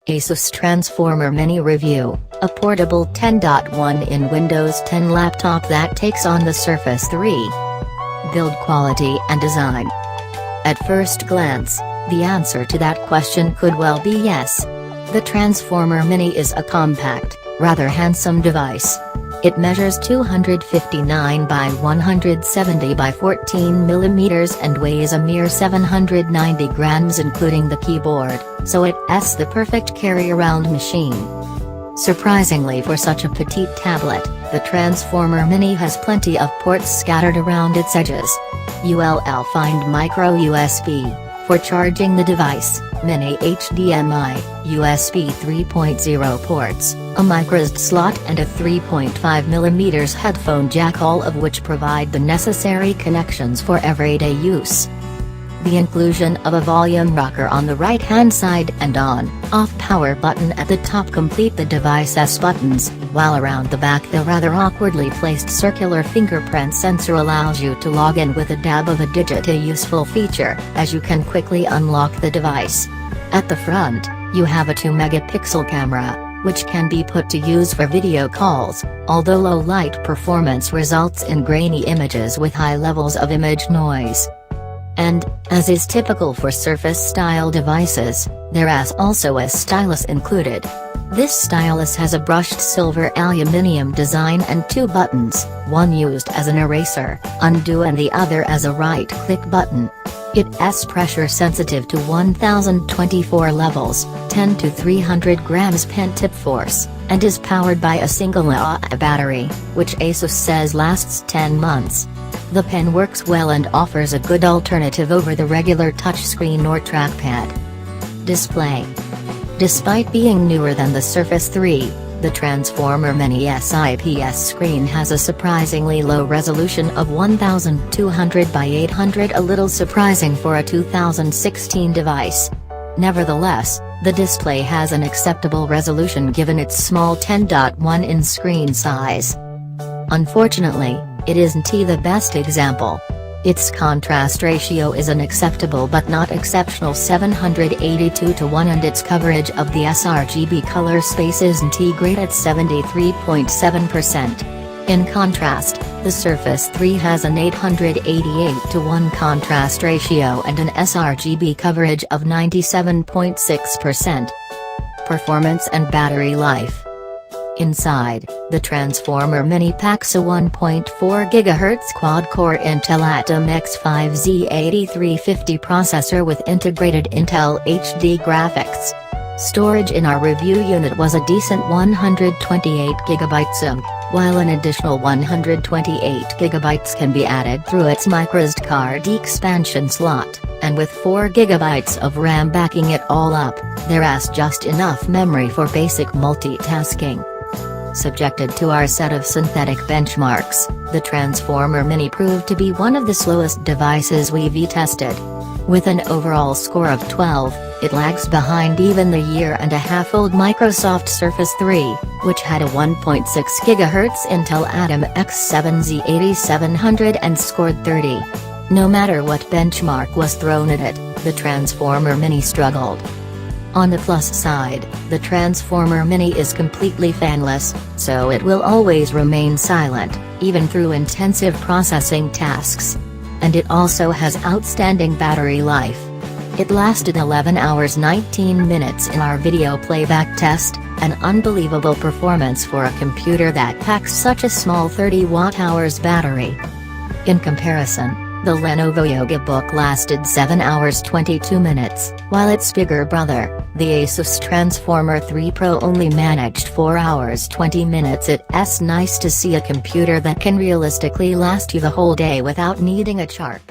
Asus Transformer Mini Review, a portable 10.1 in Windows 10 laptop that takes on the Surface 3. Build quality and design. At first glance, the answer to that question could well be yes. The Transformer Mini is a compact, rather handsome device. It measures 259 by 170 by 14 mm and weighs a mere 790 grams including the keyboard, so it's the perfect carry-around machine. Surprisingly for such a petite tablet, the Transformer Mini has plenty of ports scattered around its edges. You'll find micro USB for charging the device, mini HDMI, USB 3.0 ports, a microSD slot and a 3.5 mm headphone jack, all of which provide the necessary connections for everyday use. The inclusion of a volume rocker on the right-hand side and on/off power button at the top complete the device's buttons, while around the back the rather awkwardly placed circular fingerprint sensor allows you to log in with a dab of a digit, a useful feature, as you can quickly unlock the device. At the front, you have a 2-megapixel camera, which can be put to use for video calls, although low light performance results in grainy images with high levels of image noise. And, as is typical for Surface-style devices, there is also a stylus included. This stylus has a brushed silver aluminium design and two buttons, one used as an eraser, undo, and the other as a right-click button. It's pressure sensitive to 1024 levels, 10 to 300 grams pen tip force, and is powered by a single AA battery, which Asus says lasts 10 months. The pen works well and offers a good alternative over the regular touchscreen or trackpad. Display. Despite being newer than the Surface 3, the Transformer Mini's IPS screen has a surprisingly low resolution of 1200 by 800, a little surprising for a 2016 device. Nevertheless, the display has an acceptable resolution given its small 10.1 in screen size. Unfortunately, it isn't the best example. Its contrast ratio is an acceptable but not exceptional 782:1 and its coverage of the sRGB color space isn't great at 73.7%. In contrast, the Surface 3 has an 888:1 contrast ratio and an sRGB coverage of 97.6%. Performance and battery life. Inside, the Transformer Mini packs a 1.4 GHz quad-core Intel Atom X5 Z8350 processor with integrated Intel HD graphics. Storage in our review unit was a decent 128 GB, while an additional 128 GB can be added through its microSD card expansion slot, and with 4 GB of RAM backing it all up, there's just enough memory for basic multitasking. Subjected to our set of synthetic benchmarks, the Transformer Mini proved to be one of the slowest devices we've tested. With an overall score of 12, it lags behind even the year-and-a-half-old Microsoft Surface 3, which had a 1.6 GHz Intel Atom X7 Z8700 and scored 30. No matter what benchmark was thrown at it, the Transformer Mini struggled. On the plus side, the Transformer Mini is completely fanless, so it will always remain silent, even through intensive processing tasks. And it also has outstanding battery life. It lasted 11 hours 19 minutes in our video playback test, an unbelievable performance for a computer that packs such a small 30 watt-hours battery. In comparison, the Lenovo Yoga Book lasted 7 hours 22 minutes, while its bigger brother, the Asus Transformer 3 Pro, only managed 4 hours 20 minutes. It's nice to see a computer that can realistically last you the whole day without needing a charge.